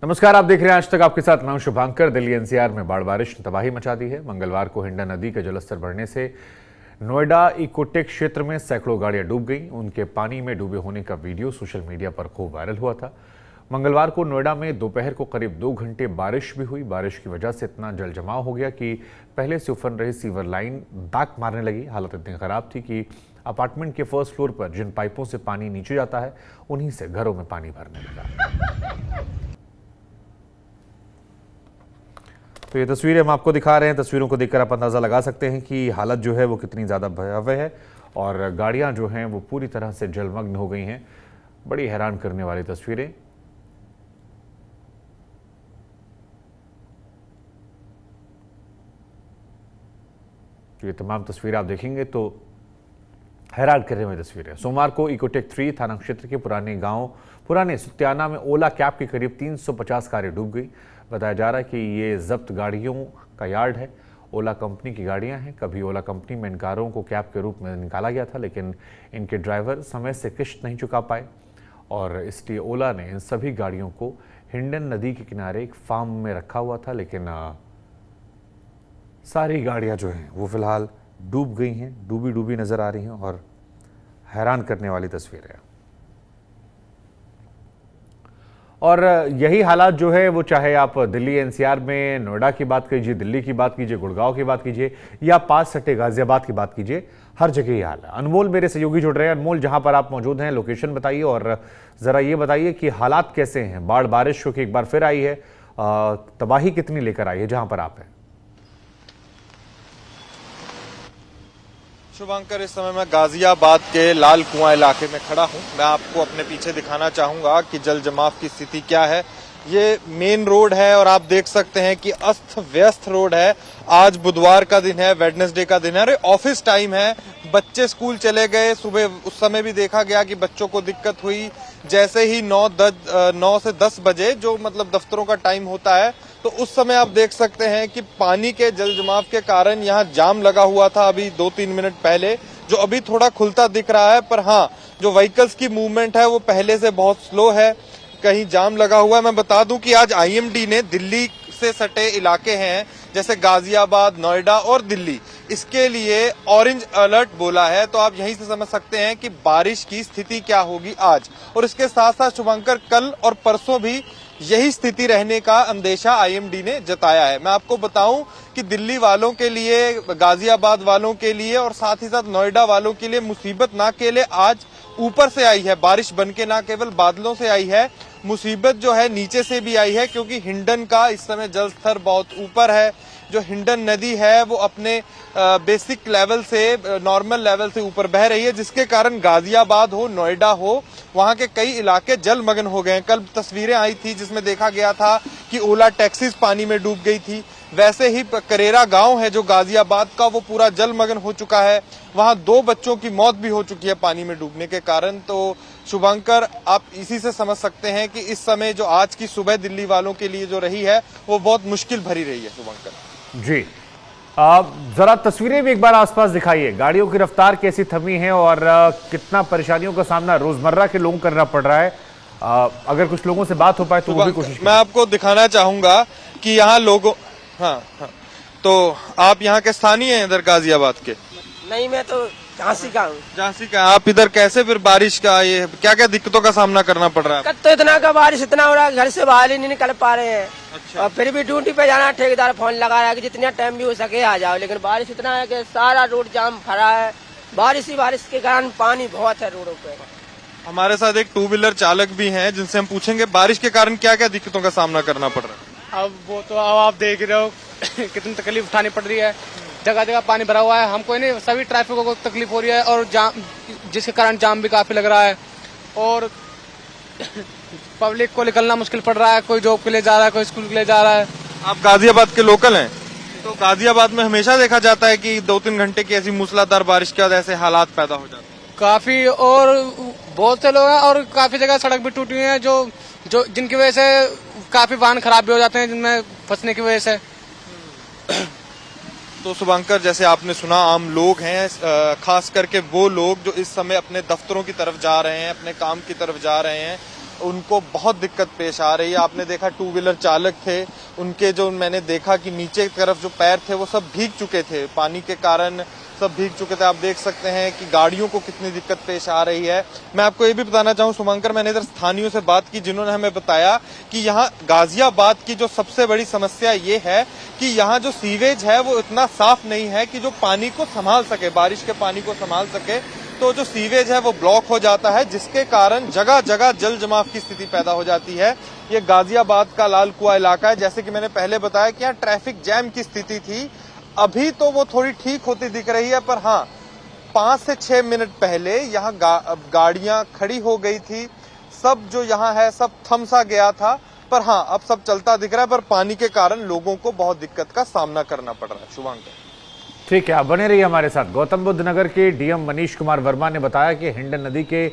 नमस्कार, आप देख रहे हैं आज तक। आपके साथ मैं हूं शुभांकर। दिल्ली एनसीआर में बाढ़ बारिश ने तबाही मचा दी है। मंगलवार को हिंडन नदी का जलस्तर बढ़ने से नोएडा इकोटेक क्षेत्र में सैकड़ों गाड़ियां डूब गईं। उनके पानी में डूबे होने का वीडियो सोशल मीडिया पर खूब वायरल हुआ था। मंगलवार को नोएडा में दोपहर को करीब 2 घंटे बारिश भी हुई। बारिश की वजह से इतना जल जमाव हो गया कि पहले से उफन रही सीवर लाइन बैक मारने लगी। हालत इतनी खराब थी कि अपार्टमेंट के फर्स्ट फ्लोर पर जिन पाइपों से पानी नीचे जाता है, उन्हीं से घरों में पानी भरने लगा। तो ये तस्वीरें हम आपको दिखा रहे हैं। तस्वीरों को देखकर आप अंदाजा लगा सकते हैं कि हालत जो है वो कितनी ज़्यादा भयावह है और गाड़ियां जो हैं वो पूरी तरह से जलमग्न हो गई हैं। बड़ी हैरान करने वाली तस्वीरें। ये तमाम तस्वीरें आप देखेंगे तो हैरान करने वाली तस्वीरें। सोमवार को इकोटेक 3 थाना क्षेत्र के पुराने सुत्याना में ओला कैब की करीब 350 कारें डूब गई। बताया जा रहा है कि ये जब्त गाड़ियों का यार्ड है। ओला कंपनी की गाड़ियां हैं। कभी ओला कंपनी में इन कारों को कैब के रूप में निकाला गया था, लेकिन इनके ड्राइवर समय से किश्त नहीं चुका पाए और इसलिए ओला ने इन सभी गाड़ियों को हिंडन नदी के किनारे एक फार्म में रखा हुआ था। लेकिन सारी गाड़ियां जो हैं वो फिलहाल डूब गई हैं, डूबी डूबी नजर आ रही हैं और हैरान करने वाली तस्वीरें हैं। और यही हालात जो है वो चाहे आप दिल्ली एनसीआर में नोएडा की बात कीजिए, दिल्ली की बात कीजिए, गुड़गांव की बात कीजिए या पास सटे गाजियाबाद की बात कीजिए, हर जगह ही हाल है। अनमोल मेरे सहयोगी जुड़ रहे हैं। अनमोल, जहां पर आप मौजूद हैं, लोकेशन बताइए और जरा ये बताइए कि हालात कैसे हैं। बाढ़ बारिश जो कि एक बार फिर आई है, तबाही कितनी लेकर आई है जहां पर आप हैं? शुभांकर, इस समय मैं गाजियाबाद के लाल कुआं इलाके में खड़ा हूं। मैं आपको अपने पीछे दिखाना चाहूंगा कि जल जमाव की स्थिति क्या है। ये मेन रोड है और आप देख सकते हैं कि अस्त व्यस्त रोड है। आज बुधवार का दिन है, वेडनेसडे का दिन है और ऑफिस टाइम है। बच्चे स्कूल चले गए सुबह। उस समय भी देखा गया कि बच्चों को दिक्कत हुई। जैसे ही 9 से 10 बजे जो मतलब दफ्तरों का टाइम होता है, तो उस समय आप देख सकते हैं कि पानी के जल जमाव के कारण यहाँ जाम लगा हुआ था अभी 2-3 मिनट पहले, जो अभी थोड़ा खुलता दिख रहा है। पर हाँ, जो व्हीकल्स की मूवमेंट है वो पहले से बहुत स्लो है, कहीं जाम लगा हुआ है। मैं बता दूं कि आज आईएमडी ने दिल्ली से सटे इलाके हैं जैसे गाजियाबाद, नोएडा और दिल्ली, इसके लिए ऑरेंज अलर्ट बोला है। तो आप यहीं से समझ सकते हैं कि बारिश की स्थिति क्या होगी आज। और इसके साथ साथ शुभंकर, कल और परसों भी यही स्थिति रहने का अंदेशा आईएमडी ने जताया है। मैं आपको बताऊं कि दिल्ली वालों के लिए, गाजियाबाद वालों के लिए और साथ ही साथ नोएडा वालों के लिए मुसीबत ना केवल आज ऊपर से आई है, बारिश बन के ना केवल बादलों से आई है, मुसीबत जो है नीचे से भी आई है। क्योंकि हिंडन का इस समय जल स्तर बहुत ऊपर है। जो हिंडन नदी है वो अपने बेसिक लेवल से, नॉर्मल लेवल से ऊपर बह रही है, जिसके कारण गाजियाबाद हो, नोएडा हो, वहां के कई इलाके जलमग्न हो गए हैं। कल तस्वीरें आई थी जिसमें देखा गया था कि ओला टैक्सीज पानी में डूब गई थी। वैसे ही करेरा गांव है जो गाजियाबाद का, वो पूरा जलमग्न हो चुका है। वहां 2 बच्चों की मौत भी हो चुकी है पानी में डूबने के कारण। तो शुभंकर, आप इसी से समझ सकते हैं कि इस समय जो आज की सुबह दिल्ली वालों के लिए जो रही है वो बहुत मुश्किल भरी रही है। शुभंकर जी, जरा तस्वीरें भी एक बार आसपास दिखाइए। गाड़ियों की रफ्तार कैसी थमी है और कितना परेशानियों का सामना रोजमर्रा के लोगों को करना पड़ रहा है। अगर कुछ लोगों से बात हो पाए तो वो भी कोशिश। मैं आपको दिखाना चाहूंगा कि यहाँ लोगों, हाँ, तो आप यहाँ के स्थानीय हैं इधर गाजियाबाद के? नहीं, मैं तो झांसी का हूँ। झांसी का? आप इधर कैसे फिर बारिश का ये क्या क्या दिक्कतों का सामना करना पड़ रहा है? तो इतना का बारिश इतना हो रहा है, घर से बाहर ही नहीं निकल पा रहे हैं। अच्छा। और फिर भी ड्यूटी पे जाना, ठेकेदार फोन लगा रहा है कि जितना टाइम भी हो सके आ जाओ, लेकिन बारिश इतना है कि सारा रोड जाम भरा है। बारिश ही बारिश के कारण पानी बहुत है रोडों पे। हमारे साथ एक 2 व्हीलर चालक भी हैं जिनसे हम पूछेंगे बारिश के कारण क्या क्या दिक्कतों का सामना करना पड़ रहा है। अब वो तो अब आप देख रहे हो कितनी तकलीफ उठानी पड़ रही है। जगह जगह पानी भरा हुआ है, हमको नहीं, सभी ट्रैफिक को तकलीफ हो रही है और जाम, जिसके कारण जाम भी काफी लग रहा है और पब्लिक को निकलना मुश्किल पड़ रहा है। कोई जॉब के लिए जा रहा है, कोई स्कूल के लिए जा रहा है। आप गाजियाबाद के लोकल हैं, तो गाजियाबाद में हमेशा देखा जाता है कि 2-3 घंटे की ऐसी मूसलाधार बारिश के बाद ऐसे हालात पैदा हो जाते हैं काफी, और बहुत से लोग हैं और काफी जगह सड़क भी टूटी हुई है जो जिनकी वजह से काफी वाहन खराब भी हो जाते हैं, जिनमें फंसने की वजह से। तो शुभंकर, जैसे आपने सुना, आम लोग हैं, खास करके वो लोग जो इस समय अपने दफ्तरों की तरफ जा रहे हैं, अपने काम की तरफ जा रहे हैं, उनको बहुत दिक्कत पेश आ रही है। आपने देखा टू व्हीलर चालक थे, उनके जो मैंने देखा कि नीचे की तरफ जो पैर थे वो सब भीग चुके थे, पानी के कारण सब भीग चुके थे। आप देख सकते हैं कि गाड़ियों को कितनी दिक्कत पेश आ रही है। मैं आपको ये भी बताना चाहूँ शुभंकर, मैंने इधर स्थानीयों से बात की जिन्होंने हमें बताया कि यहाँ गाजियाबाद की जो सबसे बड़ी समस्या ये है कि यहाँ जो सीवेज है वो इतना साफ नहीं है कि जो पानी को संभाल सके, बारिश के पानी को संभाल सके। तो जो सीवेज है वो ब्लॉक हो जाता है, जिसके कारण जगह जगह जल जमाव की स्थिति पैदा हो जाती है। ये गाजियाबाद का लाल कुआं इलाका है। जैसे कि मैंने पहले बताया कि यहाँ ट्रैफिक जैम की स्थिति थी, अभी तो वो थोड़ी ठीक होती दिख रही है, पर हाँ 5 से 6 मिनट पहले यहाँ गाड़ियां खड़ी हो गई थी, सब जो यहाँ है सब थम सा गया था। पर हाँ अब सब चलता दिख रहा है, पर पानी के कारण लोगों को बहुत दिक्कत का सामना करना पड़ रहा है। शुभांकर, ठीक है, आप बने रहिए हमारे साथ। गौतम बुद्ध नगर के डीएम मनीष कुमार वर्मा ने बताया कि हिंडन नदी के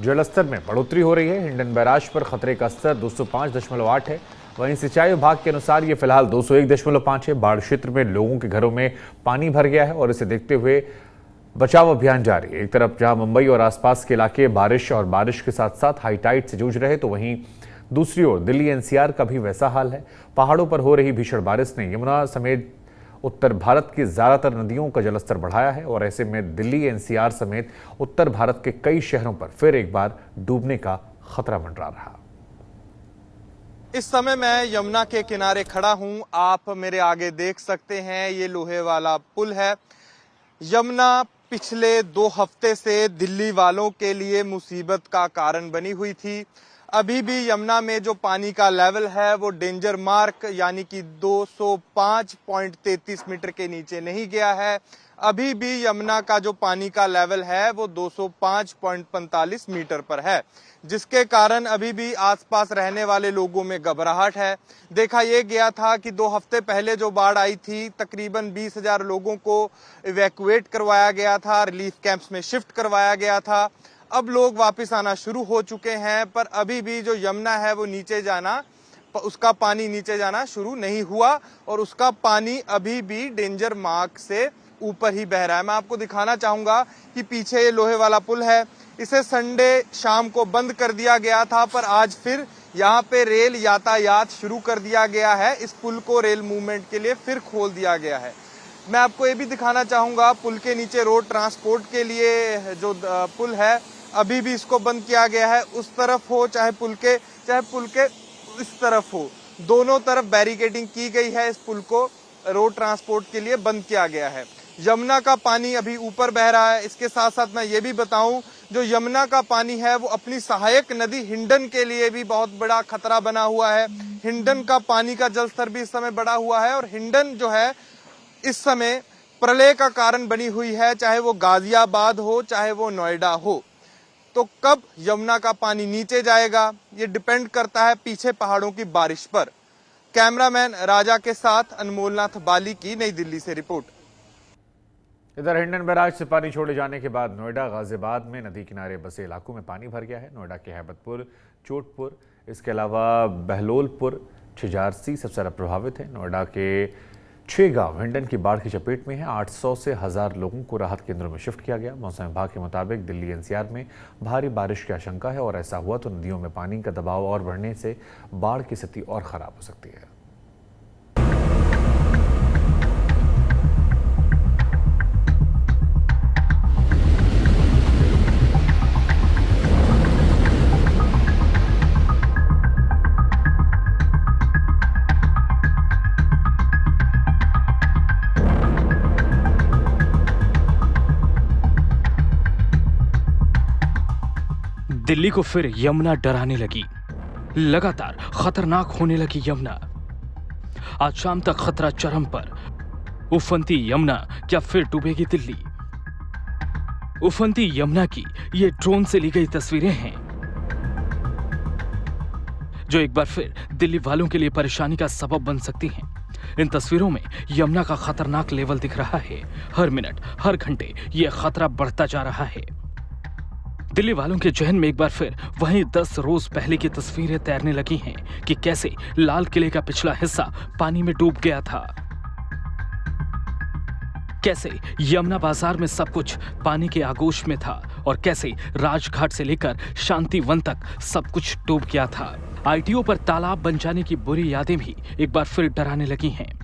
जलस्तर में बढ़ोतरी हो रही है। हिंडन बैराज पर खतरे का स्तर 205.8 है। वहीं सिंचाई विभाग के अनुसार ये फिलहाल 201.5 है। बाढ़ क्षेत्र में लोगों के घरों में पानी भर गया है और इसे देखते हुए बचाव अभियान जारी है। एक तरफ जहां मुंबई और आसपास के इलाके बारिश के साथ साथ हाई टाइड से जूझ रहे, तो वहीं दूसरी ओर दिल्ली एनसीआर का भी वैसा हाल है। पहाड़ों पर हो रही भीषण बारिश ने यमुना समेत उत्तर भारत की ज्यादातर नदियों का जलस्तर बढ़ाया है और ऐसे में दिल्ली एनसीआर समेत उत्तर भारत के कई शहरों पर फिर एक बार डूबने का खतरा मंडरा रहा। इस समय मैं यमुना के किनारे खड़ा हूं। आप मेरे आगे देख सकते हैं ये लोहे वाला पुल है। यमुना पिछले 2 हफ्ते से दिल्ली वालों के लिए मुसीबत का कारण बनी हुई थी। अभी भी यमुना में जो पानी का लेवल है वो डेंजर मार्क यानी कि 205.33 मीटर के नीचे नहीं गया है। अभी भी यमुना का जो पानी का लेवल है वो 205.45 मीटर पर है, जिसके कारण अभी भी आसपास रहने वाले लोगों में घबराहट है। देखा यह गया था कि 2 हफ्ते पहले जो बाढ़ आई थी, तकरीबन 20,000 लोगों को इवैक्यूएट करवाया गया था, रिलीफ कैंप्स में शिफ्ट करवाया गया था। अब लोग वापस आना शुरू हो चुके हैं, पर अभी भी जो यमुना है वो उसका पानी नीचे जाना शुरू नहीं हुआ और उसका पानी अभी भी डेंजर मार्क से ऊपर ही बह रहा है। मैं आपको दिखाना चाहूंगा कि पीछे ये लोहे वाला पुल है, इसे संडे शाम को बंद कर दिया गया था, पर आज फिर यहाँ पे रेल यातायात शुरू कर दिया गया है। इस पुल को रेल मूवमेंट के लिए फिर खोल दिया गया है। मैं आपको ये भी दिखाना चाहूंगा, पुल के नीचे रोड ट्रांसपोर्ट के लिए जो पुल है अभी भी इसको बंद किया गया है। उस तरफ हो चाहे पुल के इस तरफ हो, दोनों तरफ बैरिकेडिंग की गई है। इस पुल को रोड ट्रांसपोर्ट के लिए बंद किया गया है। यमुना का पानी अभी ऊपर बह रहा है। इसके साथ साथ मैं ये भी बताऊं, जो यमुना का पानी है वो अपनी सहायक नदी हिंडन के लिए भी बहुत बड़ा खतरा बना हुआ है। हिंडन का पानी का जलस्तर भी इस समय बढ़ा हुआ है और हिंडन जो है इस समय प्रलय का कारण बनी हुई है, चाहे वो गाजियाबाद हो चाहे वो नोएडा हो। तो कब यमुना का पानी नीचे जाएगा ये डिपेंड करता है पीछे पहाड़ों की बारिश पर। कैमरामैन राजा के साथ अनमोलनाथ बाली की नई दिल्ली से रिपोर्ट। इधर हिंडन बैराज से पानी छोड़े जाने के बाद नोएडा गाजियाबाद में नदी किनारे बसे इलाकों में पानी भर गया है। नोएडा के हैबतपुर, चोटपुर, इसके अलावा बहलोलपुर, छिजारसी सबसे ज्यादा प्रभावित है। नोएडा के 6 गांव हिंडन की बाढ़ की चपेट में है। 800 से 1000 लोगों को राहत केंद्रों में शिफ्ट किया गया। मौसम विभाग के मुताबिक दिल्ली एनसीआर में भारी बारिश की आशंका है और ऐसा हुआ तो नदियों में पानी का दबाव और बढ़ने से बाढ़ की स्थिति और खराब हो सकती है। दिल्ली को फिर यमुना डराने लगी। लगातार खतरनाक होने लगी यमुना। आज शाम तक खतरा चरम पर। उफनती यमुना क्या फिर डूबेगी दिल्ली? उफनती यमुना की ये ड्रोन से ली गई तस्वीरें हैं जो एक बार फिर दिल्ली वालों के लिए परेशानी का सबब बन सकती हैं। इन तस्वीरों में यमुना का खतरनाक लेवल दिख रहा है। हर मिनट, हर घंटे यह खतरा बढ़ता जा रहा है। दिल्ली वालों के जहन में एक बार फिर वहीं 10 रोज पहले की तस्वीरें तैरने लगी हैं कि कैसे लाल किले का पिछला हिस्सा पानी में डूब गया था, कैसे यमुना बाजार में सब कुछ पानी के आगोश में था और कैसे राजघाट से लेकर शांतिवन तक सब कुछ डूब गया था। आईटीओ पर तालाब बन जाने की बुरी यादें भी एक बार फिर डराने लगी हैं।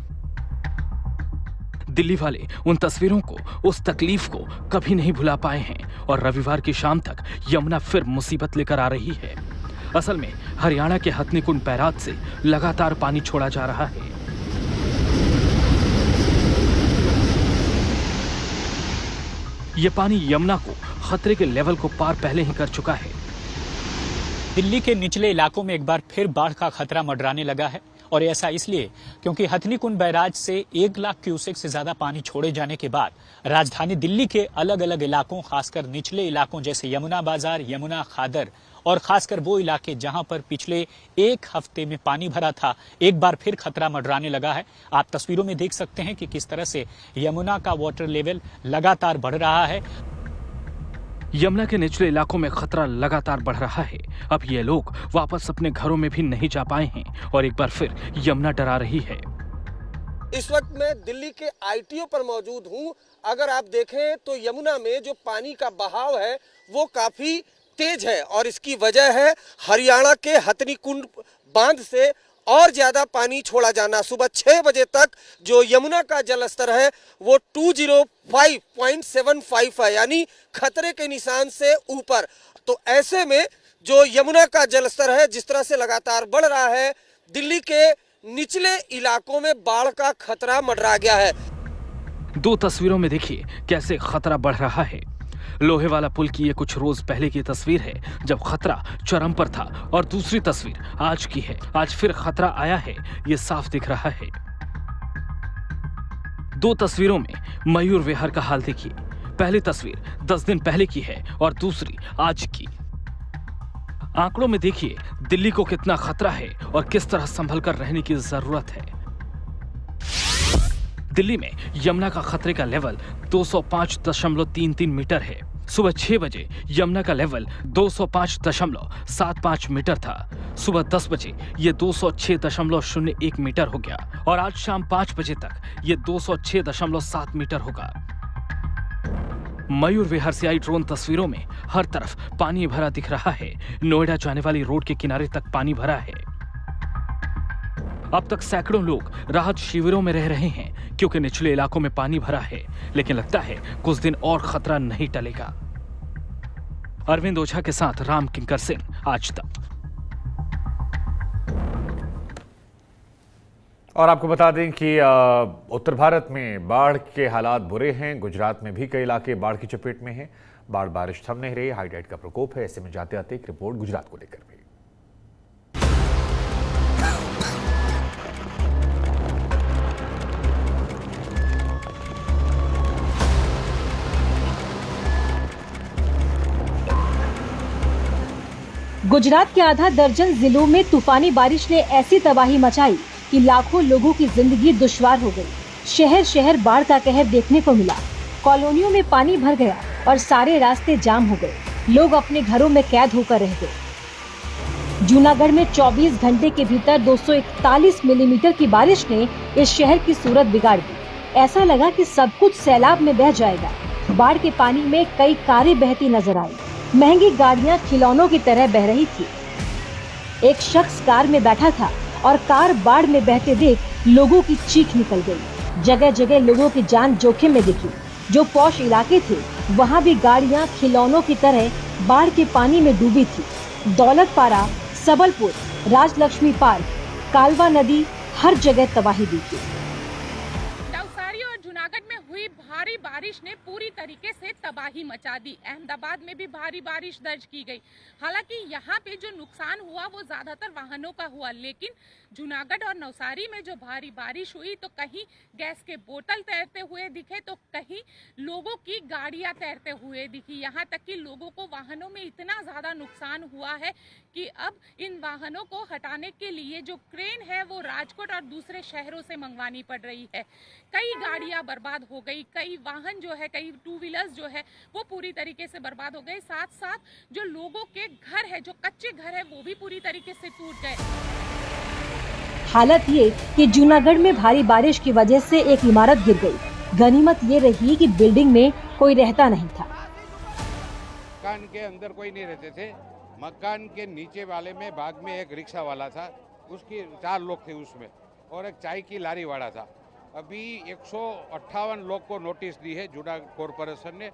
दिल्ली वाले उन तस्वीरों को, उस तकलीफ को कभी नहीं भुला पाए हैं और रविवार की शाम तक यमुना फिर मुसीबत लेकर आ रही है। असल में हरियाणा के हथनीकुंड बैराज से लगातार पानी छोड़ा जा रहा है। यह पानी यमुना को खतरे के लेवल को पार पहले ही कर चुका है। दिल्ली के निचले इलाकों में एक बार फिर बाढ़ का खतरा मंडराने लगा है और ऐसा इसलिए क्योंकि हथनीकुंड बैराज से 1 लाख क्यूसेक से ज्यादा पानी छोड़े जाने के बाद राजधानी दिल्ली के अलग अलग इलाकों, खासकर निचले इलाकों जैसे यमुना बाजार, यमुना खादर और खासकर वो इलाके जहां पर पिछले 1 हफ्ते में पानी भरा था, एक बार फिर खतरा मंडराने लगा है। आप तस्वीरों में देख सकते हैं कि किस तरह से यमुना का वाटर लेवल लगातार बढ़ रहा है। यमुना के निचले इलाकों में खतरा लगातार बढ़ रहा है। अब ये लोग वापस अपने घरों में भी नहीं जा पाए हैं और एक बार फिर यमुना डरा रही है। इस वक्त मैं दिल्ली के आईटीओ पर मौजूद हूं। अगर आप देखें तो यमुना में जो पानी का बहाव है वो काफी तेज है और इसकी वजह है हरियाणा के हथनीकुंड बांध से और ज्यादा पानी छोड़ा जाना। सुबह 6 बजे तक जो यमुना का जलस्तर है वो 205.75 है, यानी खतरे के निशान से ऊपर। तो ऐसे में जो यमुना का जलस्तर है जिस तरह से लगातार बढ़ रहा है, दिल्ली के निचले इलाकों में बाढ़ का खतरा मंडरा गया है। 2 तस्वीरों में देखिए कैसे खतरा बढ़ रहा है। लोहे वाला पुल की ये कुछ रोज पहले की तस्वीर है जब खतरा चरम पर था और दूसरी तस्वीर आज की है। आज फिर खतरा आया है, ये साफ दिख रहा है। 2 तस्वीरों में मयूर विहार का हाल देखिए। पहली तस्वीर 10 दिन पहले की है और दूसरी आज की। आंकड़ों में देखिए दिल्ली को कितना खतरा है और किस तरह संभल कर रहने की जरूरत है। दिल्ली में यमुना का खतरे का लेवल 205.33 मीटर है। सुबह 6 बजे यमुना का लेवल 205.75 मीटर था। सुबह 10 बजे ये 206.01 मीटर हो गया और आज शाम 5 बजे तक ये 206.7 मीटर होगा। मयूर विहार से आई ड्रोन तस्वीरों में हर तरफ पानी भरा दिख रहा है। नोएडा जाने वाली रोड के किनारे तक पानी भरा है। अब तक सैकड़ों लोग राहत शिविरों में रह रहे हैं क्योंकि निचले इलाकों में पानी भरा है, लेकिन लगता है कुछ दिन और खतरा नहीं टलेगा। अरविंद ओझा के साथ राम किंकर सिंह, आज तक। और आपको बता दें कि उत्तर भारत में बाढ़ के हालात बुरे हैं। गुजरात में भी कई इलाके बाढ़ की चपेट में हैं। बाढ़ बारिश थम नहीं रही, हाई टाइड का प्रकोप है। ऐसे में जाते आते एक रिपोर्ट गुजरात को लेकर भी। गुजरात के आधा दर्जन जिलों में तूफानी बारिश ने ऐसी तबाही मचाई कि लाखों लोगों की जिंदगी दुश्वार हो गई। शहर शहर बाढ़ का कहर देखने को मिला। कॉलोनियों में पानी भर गया और सारे रास्ते जाम हो गए। लोग अपने घरों में कैद होकर रह गए। जूनागढ़ में 24 घंटे के भीतर 241 मिलीमीटर की बारिश ने इस शहर की सूरत बिगाड़ दी। ऐसा लगा कि सब कुछ सैलाब में बह जाएगा। बाढ़ के पानी में कई कारें बहती नजर आई। महंगी गाड़ियां खिलौनों की तरह बह रही थी। एक शख्स कार में बैठा था और कार बाढ़ में बहते देख लोगों की चीख निकल गई। जगह जगह लोगों की जान जोखिम में दिखी। जो पौष इलाके थे वहां भी गाड़ियां खिलौनों की तरह बाढ़ के पानी में डूबी थी। दौलतपारा, सबलपुर, राजलक्ष्मी पार्क, कालवा नदी, हर जगह तबाही दिखी। नवसारी और जूनागढ़ में हुई भारी बारिश ने पूरी तरीके से तबाही मचा दी। अहमदाबाद में भी भारी बारिश दर्ज की गई। हालांकि यहाँ पे जो नुकसान हुआ वो ज्यादातर वाहनों का हुआ, लेकिन जूनागढ़ और नवसारी में जो भारी बारिश हुई तो कहीं गैस के बोतल तैरते हुए दिखे तो कहीं लोगों की गाड़ियां तैरते हुए दिखी। यहाँ तक कि लोगों को वाहनों में इतना ज्यादा नुकसान हुआ है कि अब इन वाहनों को हटाने के लिए जो क्रेन है वो राजकोट और दूसरे शहरों से मंगवानी पड़ रही है। कई गाड़ियां बर्बाद हो गई, कई वाहन जो है, कई 2 व्हीलर्स जो है वो पूरी तरीके से बर्बाद हो गए। साथ साथ जो लोगों के घर है, जो कच्चे घर है, वो भी पूरी तरीके से टूट गए। हालत ये कि जूनागढ़ में भारी बारिश की वजह से एक इमारत गिर गई। गनीमत ये रही कि बिल्डिंग में कोई रहता नहीं था। मकान के अंदर कोई नहीं रहते थे। मकान के नीचे वाले में भाग में एक रिक्शा वाला था, उसकी 4 लोग थे उसमें, और एक चाय की लारी वाला था। अभी 158 लोग को नोटिस दी है जूनागढ़ कॉरपोरेशन ने।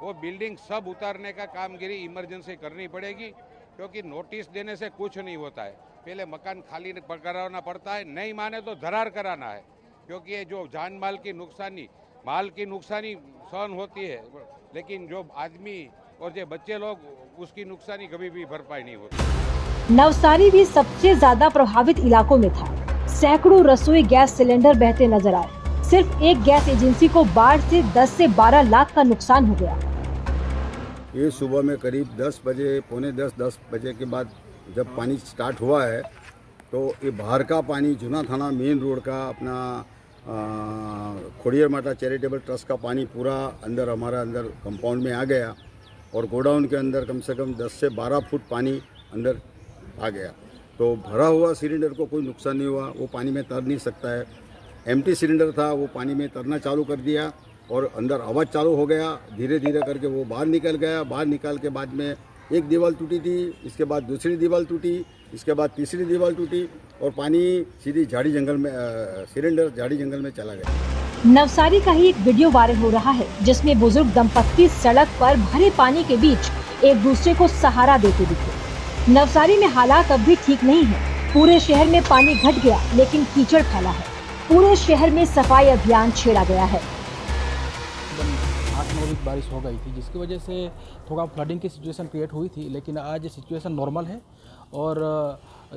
वो बिल्डिंग सब उतारने का कामगिरी इमरजेंसी करनी पड़ेगी, क्योंकि नोटिस देने से कुछ नहीं होता है। पहले मकान खाली कराना पड़ता है, नहीं माने तो दरार कराना है, क्योंकि ये जो जान माल की नुकसानी सहन होती है, लेकिन जो आदमी और जो बच्चे लोग उसकी नुकसानी कभी भी भरपाई नहीं होती। नवसारी भी सबसे ज्यादा प्रभावित इलाकों में था। सैकड़ों रसोई गैस सिलेंडर बहते नजर आए। सिर्फ एक गैस एजेंसी को बाढ़ से 10 से 12 लाख का नुकसान हो गया। ये सुबह में करीब 10 बजे, पौने 10 बजे के बाद जब पानी स्टार्ट हुआ है, तो ये बाहर का पानी जूना थाना मेन रोड का अपना खोड़ियर माता चैरिटेबल ट्रस्ट का पानी पूरा हमारा अंदर कंपाउंड में आ गया, और गोडाउन के अंदर कम से कम 10 से 12 फुट पानी अंदर आ गया। तो भरा हुआ सिलेंडर को कोई नुकसान नहीं हुआ, वो पानी में तर नहीं सकता है। एम्प्टी सिलेंडर था, वो पानी में तरना चालू कर दिया और अंदर आवाज़ चालू हो गया। धीरे धीरे करके वो बाहर निकल गया। बाहर निकाल के बाद में एक दीवार टूटी थी, इसके बाद दूसरी दीवार टूटी, इसके बाद तीसरी दीवार टूटी, और पानी सीधी झाड़ी जंगल में सिलेंडर झाड़ी जंगल में चला गया। नवसारी का ही एक वीडियो वायरल हो रहा है, जिसमें बुजुर्ग दंपत्ति सड़क पर भरे पानी के बीच एक दूसरे को सहारा देते दिखे। नवसारी में हालात अब भी ठीक नहीं है। पूरे शहर में पानी घट गया, लेकिन कीचड़ फैला है। पूरे शहर में सफाई अभियान छेड़ा गया है। 8-9 इंच बारिश हो गई थी, जिसकी वजह से थोड़ा फ्लडिंग की सिचुएशन क्रिएट हुई थी, लेकिन आज सिचुएशन नॉर्मल है। और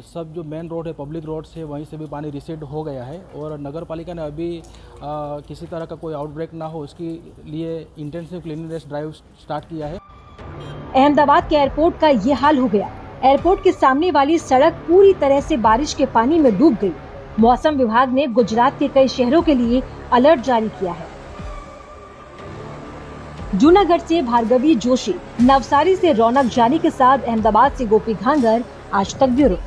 सब जो मेन रोड है, पब्लिक रोड से, वहीं से भी पानी रिसीड हो गया है। और नगर पालिका ने अभी किसी तरह का कोई आउटब्रेक ना हो, इसके लिए इंटेंसिव क्लीनिनेस ड्राइव स्टार्ट किया है। अहमदाबाद के एयरपोर्ट का ये हाल हो गया। एयरपोर्ट के सामने वाली सड़क पूरी तरह से बारिश के पानी में डूब गई। मौसम विभाग ने गुजरात के कई शहरों के लिए अलर्ट जारी किया है। जूनागढ़ से भार्गवी जोशी, नवसारी से रौनक जानी के साथ अहमदाबाद से गोपी घांगर, आज तक ब्यूरो।